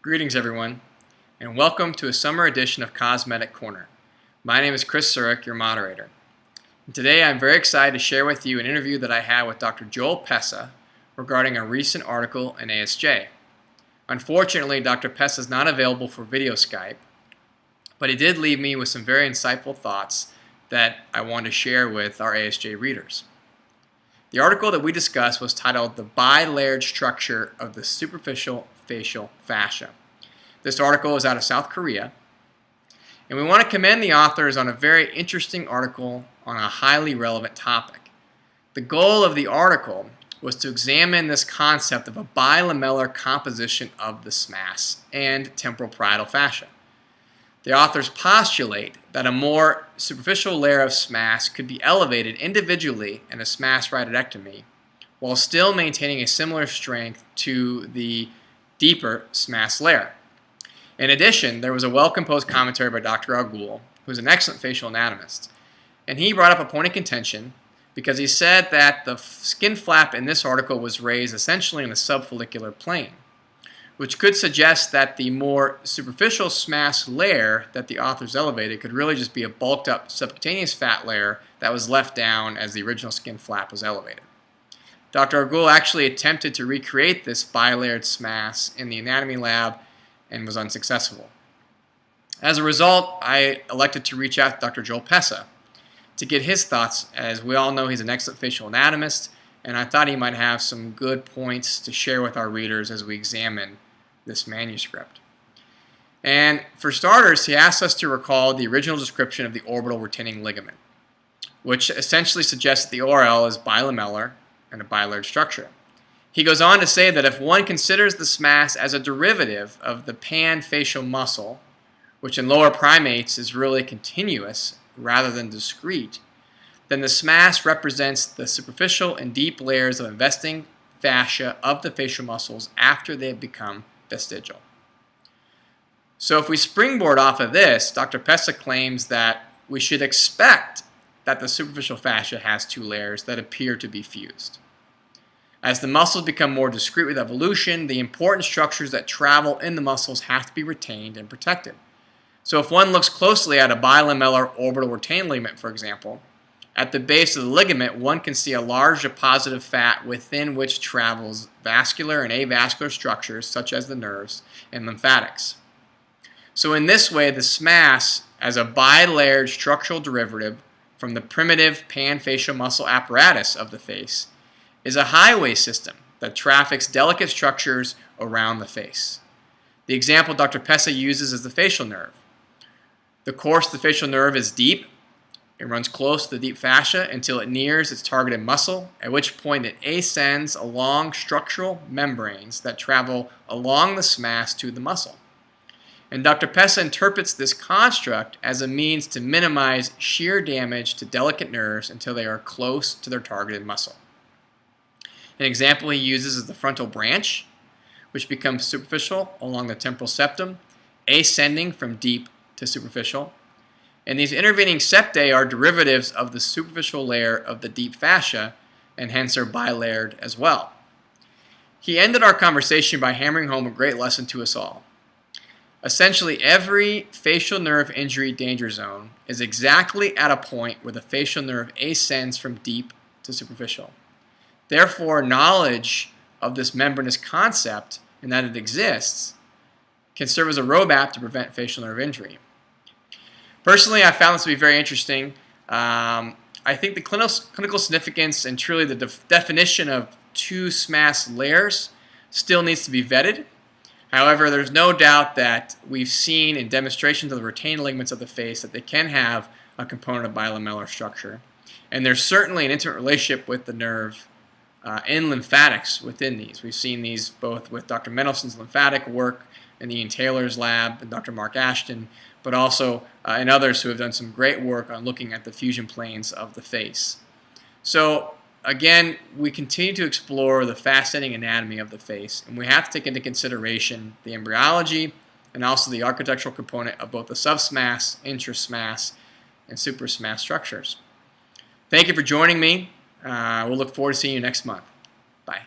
Greetings everyone, and welcome to a summer edition of Cosmetic Corner. My name is Surek, your moderator. And today I'm very excited to share with you an interview that I had with Dr. Joel Pessa regarding a recent article in ASJ. Unfortunately, Dr. Pessa is not available for video Skype, but he did leave me with some very insightful thoughts that I want to share with our ASJ readers. The article that we discussed was titled "The Bilayered Structure of the Superficial Facial Fascia." This article is out of South Korea, and we want to commend the authors on a very interesting article on a highly relevant topic. The goal of the article was to examine this concept of a bilamellar composition of the SMAS and temporal parietal fascia. The authors postulate that a more superficial layer of SMAS could be elevated individually in a SMAS rhytidectomy while still maintaining a similar strength to the deeper SMAS layer. In addition, there was a well-composed commentary by Dr. Argul, who is an excellent facial anatomist, and he brought up a point of contention because he said that the skin flap in this article was raised essentially in the subfollicular plane, which could suggest that the more superficial SMAS layer that the authors elevated could really just be a bulked up subcutaneous fat layer that was left down as the original skin flap was elevated. Dr. Argul actually attempted to recreate this bilayered SMAS in the anatomy lab and was unsuccessful. As a result, I elected to reach out to Dr. Joel Pessa to get his thoughts, as we all know he's an excellent facial anatomist, and I thought he might have some good points to share with our readers as we examine this manuscript. And for starters, he asked us to recall the original description of the orbital retaining ligament, which essentially suggests that the ORL is bilamellar and a bilayered structure. He goes on to say that if one considers the SMAS as a derivative of the pan-facial muscle, which in lower primates is really continuous rather than discrete, then the SMAS represents the superficial and deep layers of investing fascia of the facial muscles after they have become vestigial. So if we springboard off of this, Dr. Pessa claims that we should expect that the superficial fascia has two layers that appear to be fused. As the muscles become more discrete with evolution, the important structures that travel in the muscles have to be retained and protected. So if one looks closely at a bilamellar orbital retaining ligament, for example, at the base of the ligament, one can see a large deposit of fat within which travels vascular and avascular structures such as the nerves and lymphatics. So in this way, the SMAS, as a bilayered structural derivative from the primitive pan-facial muscle apparatus of the face, is a highway system that traffics delicate structures around the face. The example Dr. Pessa uses is the facial nerve. The course of the facial nerve is deep. It runs close to the deep fascia until it nears its targeted muscle, at which point it ascends along structural membranes that travel along the SMAS to the muscle. And Dr. Pessa interprets this construct as a means to minimize shear damage to delicate nerves until they are close to their targeted muscle. An example he uses is the frontal branch, which becomes superficial along the temporal septum, ascending from deep to superficial. And these intervening septae are derivatives of the superficial layer of the deep fascia, and hence are bilayered as well. He ended our conversation by hammering home a great lesson to us all. Essentially, every facial nerve injury danger zone is exactly at a point where the facial nerve ascends from deep to superficial. Therefore, knowledge of this membranous concept and that it exists can serve as a roadmap to prevent facial nerve injury. Personally, I found this to be very interesting. I think the clinical significance and truly the definition of two SMAS layers still needs to be vetted. However, there's no doubt that we've seen in demonstrations of the retained ligaments of the face that they can have a component of bilamellar structure. And there's certainly an intimate relationship with the nerve in lymphatics within these. We've seen these both with Dr. Mendelson's lymphatic work in the Ian Taylor's lab and Dr. Mark Ashton, but also in others who have done some great work on looking at the fusion planes of the face. So again, we continue to explore the fascinating anatomy of the face, and we have to take into consideration the embryology and also the architectural component of both the subSMAS, intra-SMAS, and super-SMAS structures. Thank you for joining me. We'll look forward to seeing you next month. Bye.